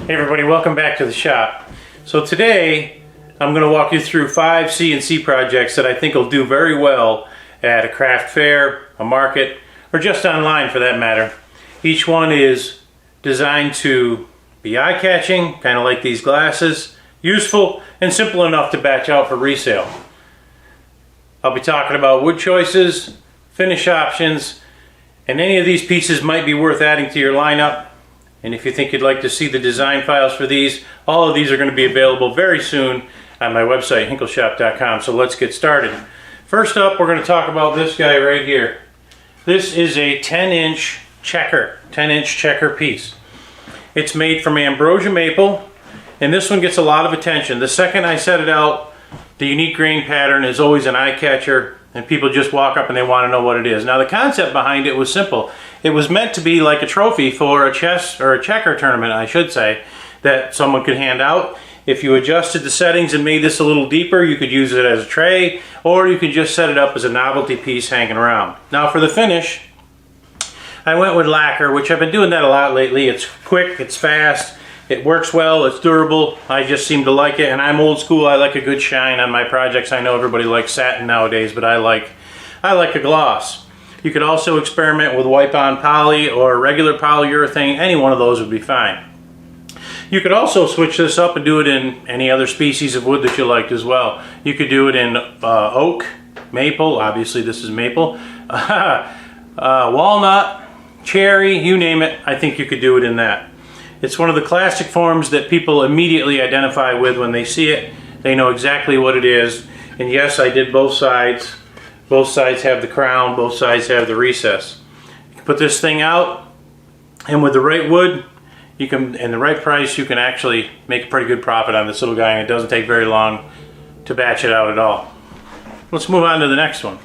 Hey everybody, welcome back to the shop. So today I'm going to walk you through 5 CNC projects that I think will do very well at a craft fair, a market, or just online for that matter. Each one is designed to be eye-catching, kind of like these glasses, useful, and simple enough to batch out for resale. I'll be talking about wood choices, finish options, and any of these pieces might be worth adding to your lineup. And if you think you'd like to see the design files for these, all of these are going to be available very soon on my website, Hinkleshop.com. So let's get started. First up, we're going to talk about this guy right here. This is a 10-inch checker piece. It's made from ambrosia maple, and this one gets a lot of attention. The second I set it out, the unique grain pattern is always an eye catcher, and people just walk up and they want to know what it is. Now the concept behind it was simple. It was meant to be like a trophy for a chess or a checker tournament, I should say, that someone could hand out. If you adjusted the settings and made this a little deeper, you could use it as a tray, or you could just set it up as a novelty piece hanging around. Now for the finish, I went with lacquer, which I've been doing that a lot lately. It's quick, it's fast, it works well, it's durable. I just seem to like it, and I'm old school. I like a good shine on my projects. I know everybody likes satin nowadays, but I like a gloss. You could also experiment with wipe-on poly or regular polyurethane. Any one of those would be fine. You could also switch this up and do it in any other species of wood that you liked as well. You could do it in oak, maple, obviously this is maple, walnut, cherry, you name it. I think you could do it in that. It's one of the classic forms that people immediately identify with when they see it. They know exactly what it is. And yes, I did both sides. Both sides have the crown, both sides have the recess. You can put this thing out, and with the right wood, you can, and the right price, you can actually make a pretty good profit on this little guy, and it doesn't take very long to batch it out at all. Let's move on to the next one.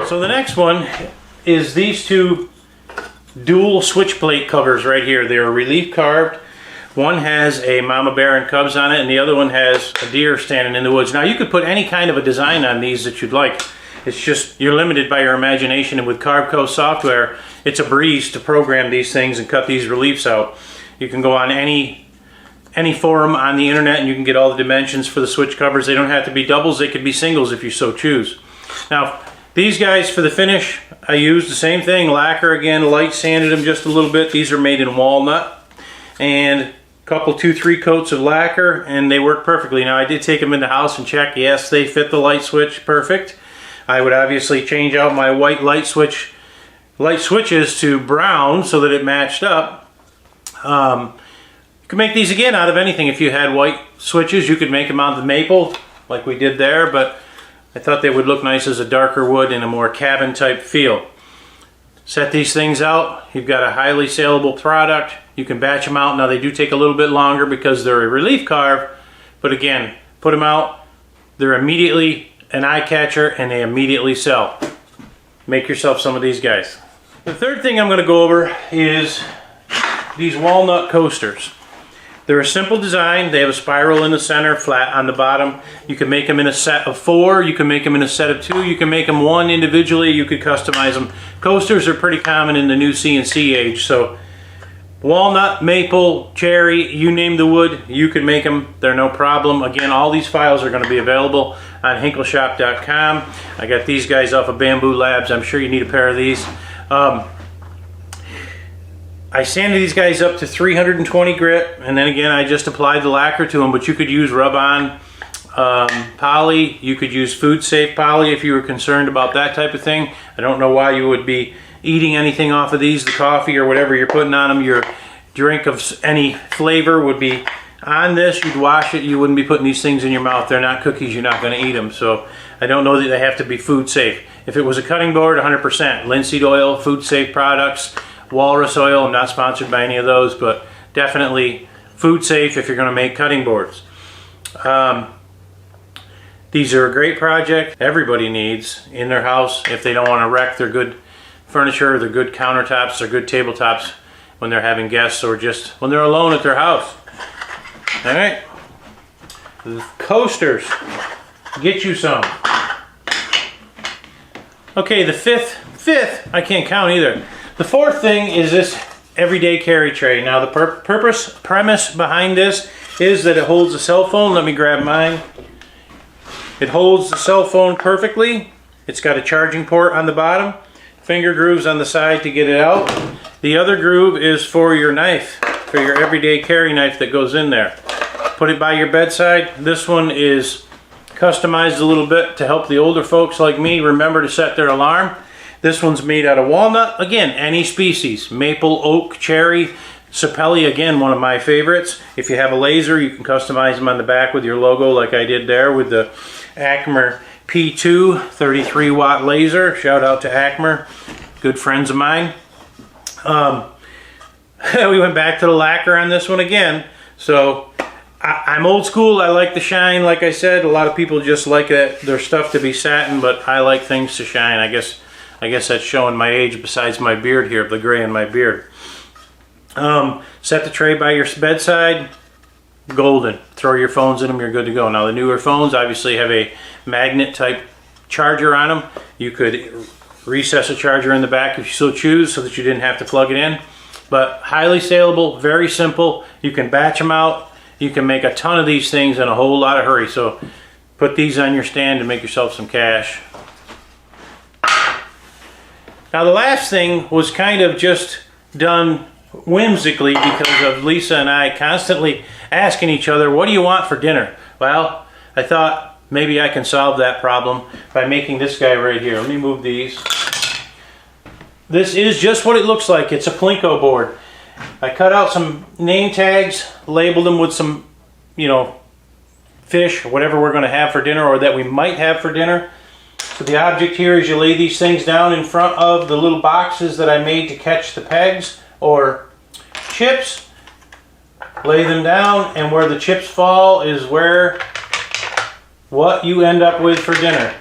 So the next one is these two dual switch plate covers right here. They are relief carved. One has a mama bear and cubs on it, and the other one has a deer standing in the woods. Now you could put any kind of a design on these that you'd like. It's just you're limited by your imagination, and with Carveco software, it's a breeze to program these things and cut these reliefs out. You can go on any forum on the internet and you can get all the dimensions for the switch covers. They don't have to be doubles, they could be singles if you so choose. Now these guys, for the finish, I used the same thing, lacquer again, light sanded them just a little bit. These are made in walnut, and a couple, 2-3 coats of lacquer, and they work perfectly. Now I did take them in the house and check. Yes, they fit the light switch perfect. I would obviously change out my white light switches to brown so that it matched up. You could make these again out of anything. If you had white switches, you could make them out of the maple like we did there, but I thought they would look nice as a darker wood in a more cabin type feel. Set these things out. You've got a highly saleable product. You can batch them out. Now they do take a little bit longer because they're a relief carve, but again, put them out. They're immediately an eye catcher and they immediately sell. Make yourself some of these guys. The third thing I'm going to go over is these walnut coasters. They're a simple design. They have a spiral in the center, flat on the bottom. You can make them in a set of 4. You can make them in a set of 2. You can make them one individually. You could customize them. Coasters are pretty common in the new CNC age. So walnut, maple, cherry, you name the wood, you can make them. They're no problem. Again, all these files are going to be available on Hinkleshop.com. I got these guys off of Bamboo Labs. I'm sure you need a pair of these. I sanded these guys up to 320 grit, and then again I just applied the lacquer to them, but you could use rub-on poly, you could use food-safe poly if you were concerned about that type of thing. I don't know why you would be eating anything off of these, the coffee or whatever you're putting on them. Your drink of any flavor would be on this. You'd wash it, you wouldn't be putting these things in your mouth. They're not cookies, you're not going to eat them, so I don't know that they have to be food-safe. If it was a cutting board, 100%. Linseed oil, food-safe products, walrus oil, I'm not sponsored by any of those, but definitely food safe if you're going to make cutting boards. These are a great project everybody needs in their house if they don't want to wreck their good furniture, their good countertops, their good tabletops when they're having guests or just when they're alone at their house. Alright, coasters, get you some. Okay, the fifth, I can't count either. The fourth thing is this everyday carry tray. Now the premise behind this is that it holds a cell phone. Let me grab mine. It holds the cell phone perfectly. It's got a charging port on the bottom, finger grooves on the side to get it out. The other groove is for your knife, for your everyday carry knife that goes in there. Put it by your bedside. This one is customized a little bit to help the older folks like me remember to set their alarm. This one's made out of walnut. Again, any species. Maple, oak, cherry, sapelli, again, one of my favorites. If you have a laser, you can customize them on the back with your logo like I did there with the Acmer P2 33 watt laser. Shout out to Acmer, good friends of mine. We went back to the lacquer on this one again. So I'm old school. I like the shine. Like I said, a lot of people just like their stuff to be satin, but I like things to shine. I guess that's showing my age besides my beard here, the gray in my beard. Set the tray by your bedside. Golden. Throw your phones in them, you're good to go. Now the newer phones obviously have a magnet type charger on them. You could recess a charger in the back if you so choose so that you didn't have to plug it in. But highly saleable, very simple. You can batch them out. You can make a ton of these things in a whole lot of hurry. So put these on your stand and make yourself some cash. Now the last thing was kind of just done whimsically because of Lisa and I constantly asking each other, what do you want for dinner? Well, I thought maybe I can solve that problem by making this guy right here. Let me move these. This is just what it looks like. It's a Plinko board. I cut out some name tags, labeled them with some, fish, or whatever we're going to have for dinner or that we might have for dinner. So the object here is you lay these things down in front of the little boxes that I made to catch the pegs or chips. Lay them down, and where the chips fall is what you end up with for dinner.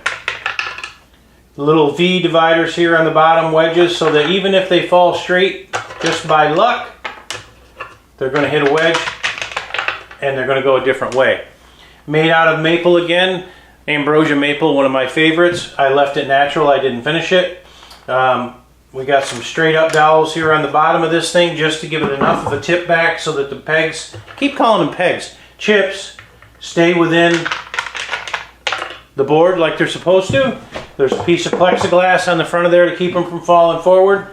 Little V dividers here on the bottom, wedges, so that even if they fall straight just by luck, they're going to hit a wedge and they're going to go a different way. Made out of maple again, ambrosia maple, one of my favorites. I left it natural, I didn't finish it. We got some straight up dowels here on the bottom of this thing just to give it enough of a tip back so that the pegs, keep calling them pegs, chips, stay within the board like they're supposed to. There's a piece of plexiglass on the front of there to keep them from falling forward.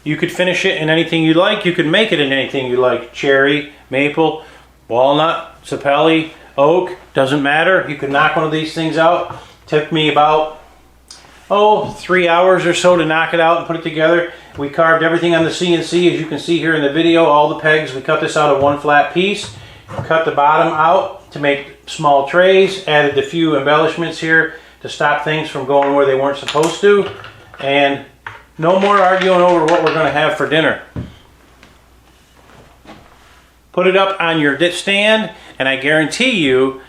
You could finish it in anything you like. You could make it in anything you like. Cherry, maple, walnut, sapelli, oak, doesn't matter. You could knock one of these things out. Took me about 3 hours or so to knock it out and put it together. We carved everything on the CNC, as you can see here in the video, all the pegs. We cut this out of one flat piece. Cut the bottom out to make small trays. Added a few embellishments here to stop things from going where they weren't supposed to. And no more arguing over what we're going to have for dinner. Put it up on your stand, and I guarantee you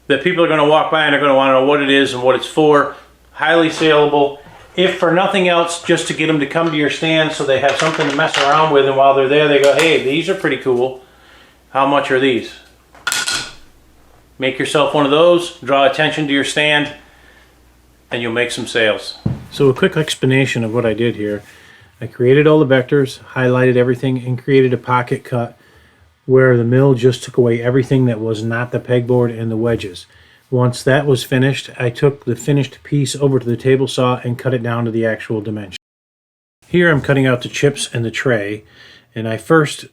that people are going to walk by and are going to want to know what it is and what it's for. Highly saleable. If for nothing else, just to get them to come to your stand so they have something to mess around with, and while they're there they go, hey, these are pretty cool. How much are these? Make yourself one of those, draw attention to your stand, and you'll make some sales. So a quick explanation of what I did here. I created all the vectors, highlighted everything, and created a pocket cut where the mill just took away everything that was not the pegboard and the wedges. Once that was finished, I took the finished piece over to the table saw and cut it down to the actual dimension. Here I'm cutting out the chips and the tray, and I first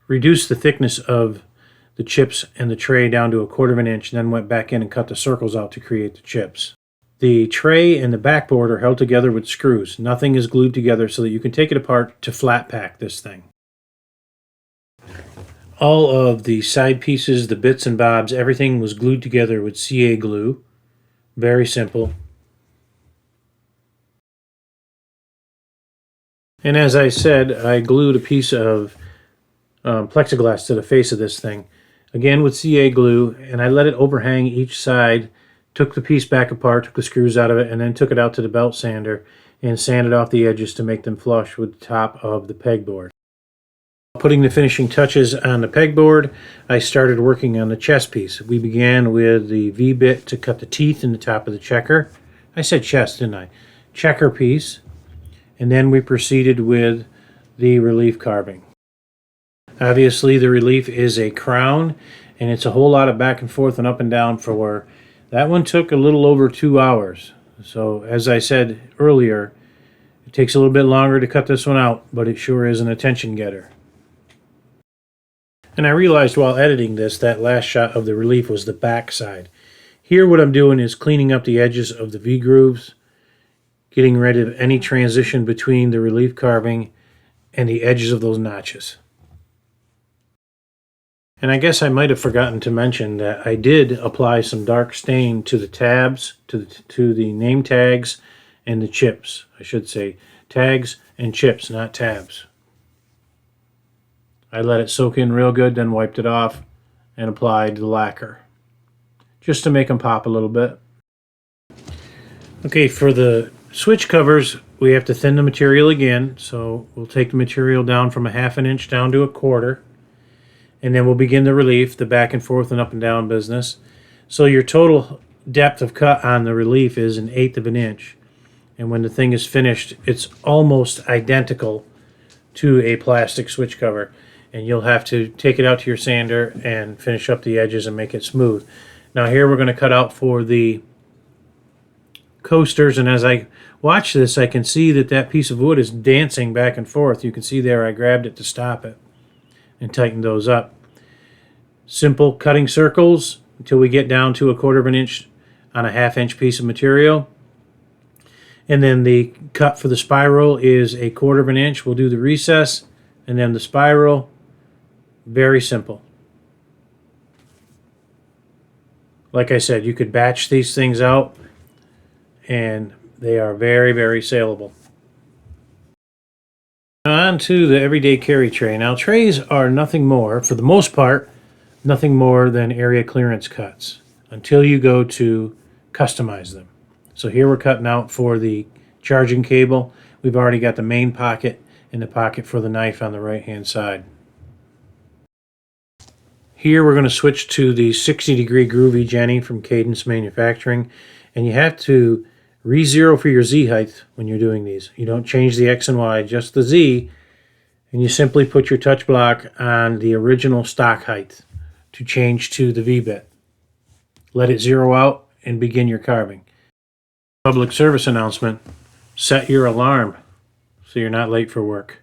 reduced the thickness of the chips and the tray down to 1/4 inch, and then went back in and cut the circles out to create the chips. The tray and the backboard are held together with screws. Nothing is glued together so that you can take it apart to flat pack this thing. All of the side pieces, the bits and bobs, everything was glued together with CA glue. Very simple. And as I said, I glued a piece of plexiglass to the face of this thing. Again with CA glue, and I let it overhang each side. Took the piece back apart, took the screws out of it, and then took it out to the belt sander and sanded off the edges to make them flush with the top of the pegboard. Putting the finishing touches on the pegboard, I started working on the chest piece. We began with the V-bit to cut the teeth in the top of the checker. I said chest, didn't I? Checker piece. And then we proceeded with the relief carving. Obviously the relief is a crown, and it's a whole lot of back and forth and up and down for that one took a little over 2 hours. So as I said earlier, it takes a little bit longer to cut this one out, but it sure is an attention getter. And I realized while editing this, that last shot of the relief was the back side. Here what I'm doing is cleaning up the edges of the V-grooves, getting rid of any transition between the relief carving and the edges of those notches. And I guess I might have forgotten to mention that I did apply some dark stain to the tabs, to the name tags, and the chips. I should say tags and chips, not tabs. I let it soak in real good, then wiped it off and applied the lacquer, just to make them pop a little bit. Okay, for the switch covers, we have to thin the material again, so we'll take the material down from 1/2 inch down to 1/4. And then we'll begin the relief, the back and forth and up and down business. So your total depth of cut on the relief is 1/8 inch. And when the thing is finished, it's almost identical to a plastic switch cover. And you'll have to take it out to your sander and finish up the edges and make it smooth. Now here we're going to cut out for the coasters, and as I watch this, I can see that that piece of wood is dancing back and forth. You can see there I grabbed it to stop it and tighten those up. Simple cutting circles until we get down to 1/4 inch on a 1/2 inch piece of material. And then the cut for the spiral is 1/4 inch. We'll do the recess and then the spiral. Very simple. Like I said, you could batch these things out and they are very, very saleable. On to the everyday carry tray. Now trays are nothing more, for the most part, nothing more than area clearance cuts until you go to customize them. So here we're cutting out for the charging cable. We've already got the main pocket and the pocket for the knife on the right hand side. Here we're going to switch to the 60-degree groovy Jenny from Cadence Manufacturing, and you have to re-zero for your Z height when you're doing these. You don't change the X and Y, just the Z, and you simply put your touch block on the original stock height to change to the V-bit. Let it zero out and begin your carving. Public service announcement: set your alarm so you're not late for work.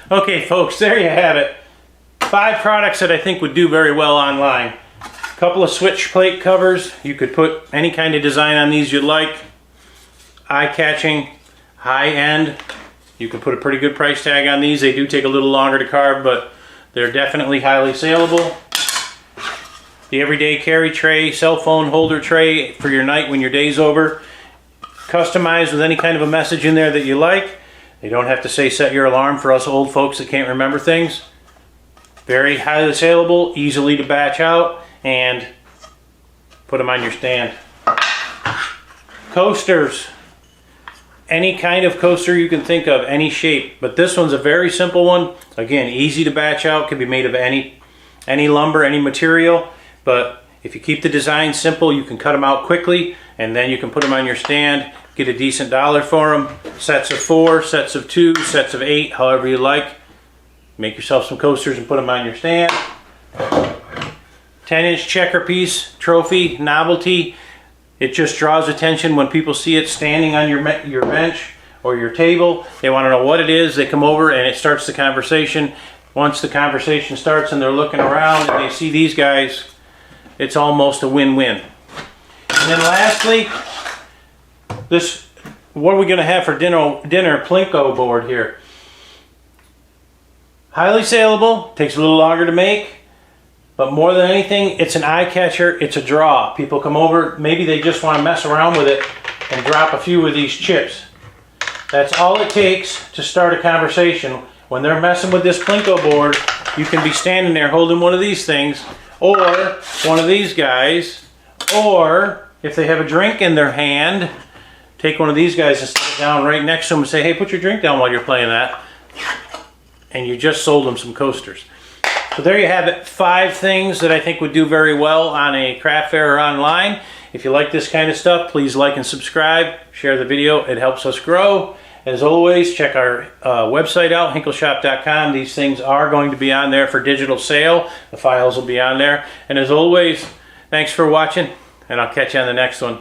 Okay folks, there you have it. 5 products that I think would do very well online. A couple of switch plate covers. You could put any kind of design on these you'd like. Eye-catching, high-end. You could put a pretty good price tag on these. They do take a little longer to carve, but they're definitely highly saleable. The everyday carry tray, cell phone holder tray for your night when your day's over. Customized with any kind of a message in there that you like. They don't have to say set your alarm for us old folks that can't remember things. Very highly saleable, easily to batch out, and put them on your stand. Coasters. Any kind of coaster you can think of, any shape. But this one's a very simple one. Again, easy to batch out, can be made of any lumber, any material. But if you keep the design simple, you can cut them out quickly, and then you can put them on your stand. Get a decent dollar for them. Sets of 4, sets of 2, sets of 8, however you like. Make yourself some coasters and put them on your stand. 10-inch checker piece, trophy, novelty. It just draws attention when people see it standing on your bench or your table. They want to know what it is. They come over and it starts the conversation. Once the conversation starts and they're looking around and they see these guys, it's almost a win-win. And then lastly, what are we going to have for dinner? Plinko board here. Highly saleable, takes a little longer to make, but more than anything, it's an eye catcher, it's a draw. People come over, maybe they just want to mess around with it and drop a few of these chips. That's all it takes to start a conversation. When they're messing with this Plinko board, You can be standing there holding one of these things, or one of these guys, or if they have a drink in their hand, take one of these guys and sit down right next to them and say, hey, put your drink down while you're playing that. And you just sold them some coasters. So there you have it, 5 things that I think would do very well on a craft fair or online. If you like this kind of stuff, please like and subscribe, share the video, it helps us grow. As always, check our website out, Hinkleshop.com. These things are going to be on there for digital sale. The files will be on there. And as always, thanks for watching, and I'll catch you on the next one.